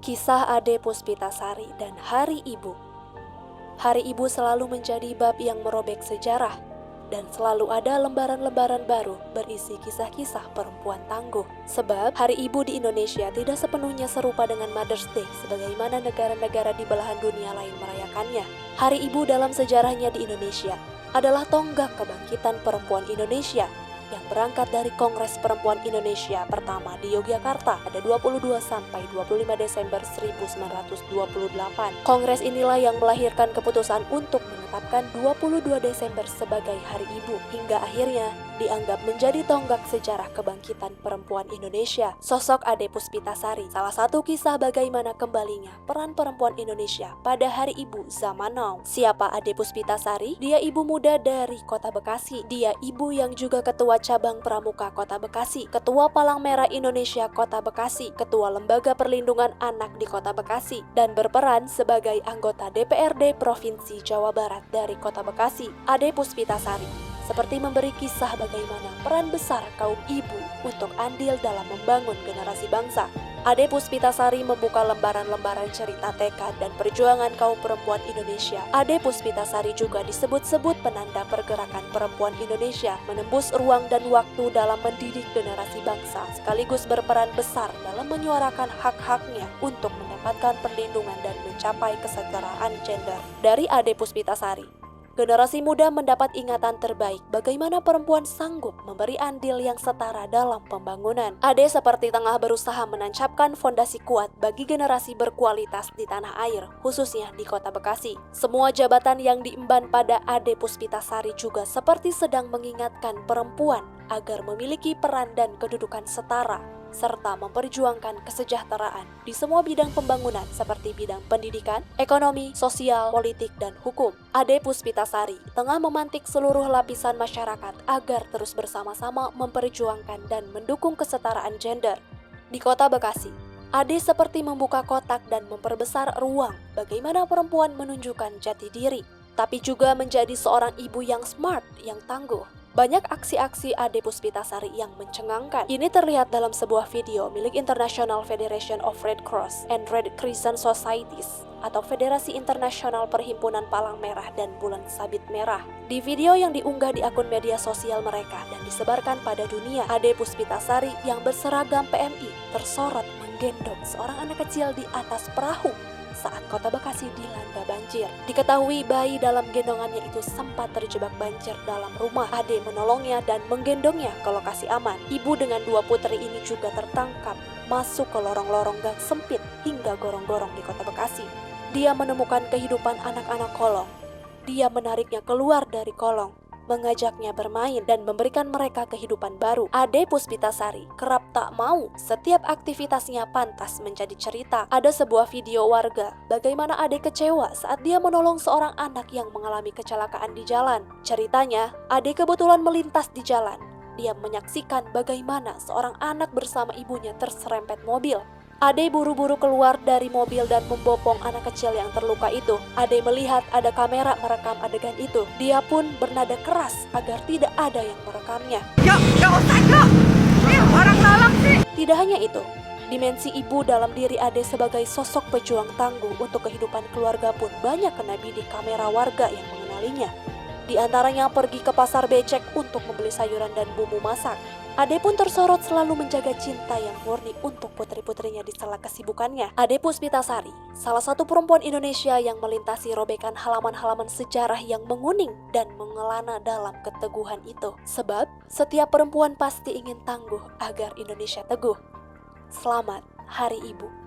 Kisah Ade Puspitasari dan Hari Ibu. Hari Ibu selalu menjadi bab yang merobek sejarah, dan selalu ada lembaran-lembaran baru berisi kisah-kisah perempuan tangguh. Sebab Hari Ibu di Indonesia tidak sepenuhnya serupa dengan Mother's Day sebagaimana negara-negara di belahan dunia lain merayakannya. Hari Ibu dalam sejarahnya di Indonesia adalah tonggak kebangkitan perempuan Indonesia yang berangkat dari Kongres Perempuan Indonesia pertama di Yogyakarta pada 22 sampai 25 Desember 1928. Kongres inilah yang melahirkan keputusan untuk menetapkan 22 Desember sebagai Hari Ibu, hingga akhirnya dianggap menjadi tonggak sejarah kebangkitan perempuan Indonesia. Sosok Ade Puspitasari salah satu kisah bagaimana kembalinya peran perempuan Indonesia pada Hari Ibu zaman now. Siapa Ade Puspitasari? Dia ibu muda dari Kota Bekasi. Dia ibu yang juga ketua cabang Pramuka Kota Bekasi, ketua Palang Merah Indonesia Kota Bekasi, ketua Lembaga Perlindungan Anak di Kota Bekasi, dan berperan sebagai anggota DPRD Provinsi Jawa Barat dari Kota Bekasi. Ade Puspitasari seperti memberi kisah bagaimana peran besar kaum ibu untuk andil dalam membangun generasi bangsa. Ade Puspitasari membuka lembaran-lembaran cerita tekad dan perjuangan kaum perempuan Indonesia. Ade Puspitasari juga disebut-sebut penanda pergerakan perempuan Indonesia, menembus ruang dan waktu dalam mendidik generasi bangsa, sekaligus berperan besar dalam menyuarakan hak-haknya untuk mendapatkan perlindungan dan mencapai kesetaraan gender. Dari Ade Puspitasari, generasi muda mendapat ingatan terbaik bagaimana perempuan sanggup memberi andil yang setara dalam pembangunan. Ade seperti tengah berusaha menancapkan fondasi kuat bagi generasi berkualitas di tanah air, khususnya di Kota Bekasi. Semua jabatan yang diemban pada Ade Puspitasari juga seperti sedang mengingatkan perempuan agar memiliki peran dan kedudukan setara, serta memperjuangkan kesejahteraan di semua bidang pembangunan seperti bidang pendidikan, ekonomi, sosial, politik, dan hukum. Ade Puspitasari tengah memantik seluruh lapisan masyarakat agar terus bersama-sama memperjuangkan dan mendukung kesetaraan gender. Di Kota Bekasi, Ade seperti membuka kotak dan memperbesar ruang bagaimana perempuan menunjukkan jati diri, tapi juga menjadi seorang ibu yang smart, yang tangguh. Banyak aksi-aksi Ade Puspitasari yang mencengangkan. Ini terlihat dalam sebuah video milik International Federation of Red Cross and Red Crescent Societies atau Federasi Internasional Perhimpunan Palang Merah dan Bulan Sabit Merah. Di video yang diunggah di akun media sosial mereka dan disebarkan pada dunia, Ade Puspitasari yang berseragam PMI tersorot menggendong seorang anak kecil di atas perahu saat Kota Bekasi dilanda banjir. Diketahui bayi dalam gendongannya itu sempat terjebak banjir dalam rumah. Ade menolongnya dan menggendongnya ke lokasi aman. Ibu dengan dua putri ini juga tertangkap masuk ke lorong-lorong gang sempit hingga gorong-gorong di Kota Bekasi. Dia menemukan kehidupan anak-anak kolong. Dia menariknya keluar dari kolong, mengajaknya bermain dan memberikan mereka kehidupan baru. Ade Puspitasari kerap tak mau setiap aktivitasnya pantas menjadi cerita. Ada sebuah video warga bagaimana Ade kecewa saat dia menolong seorang anak yang mengalami kecelakaan di jalan. Ceritanya, Ade kebetulan melintas di jalan. Dia menyaksikan bagaimana seorang anak bersama ibunya terserempet mobil. Ade buru-buru keluar dari mobil dan membopong anak kecil yang terluka itu. Ade melihat ada kamera merekam adegan itu. Dia pun bernada keras agar tidak ada yang merekamnya. Gak usah, Kak! Orang tolong sih! Tidak hanya itu, dimensi ibu dalam diri Ade sebagai sosok pejuang tangguh untuk kehidupan keluarga pun banyak kena bidik kamera warga yang mengenalinya. Di antaranya pergi ke pasar becek untuk membeli sayuran dan bumbu masak. Ade pun tersorot selalu menjaga cinta yang murni untuk putri-putrinya di sela kesibukannya. Ade Puspitasari, salah satu perempuan Indonesia yang melintasi robekan halaman-halaman sejarah yang menguning dan mengelana dalam keteguhan itu. Sebab, setiap perempuan pasti ingin tangguh agar Indonesia teguh. Selamat Hari Ibu.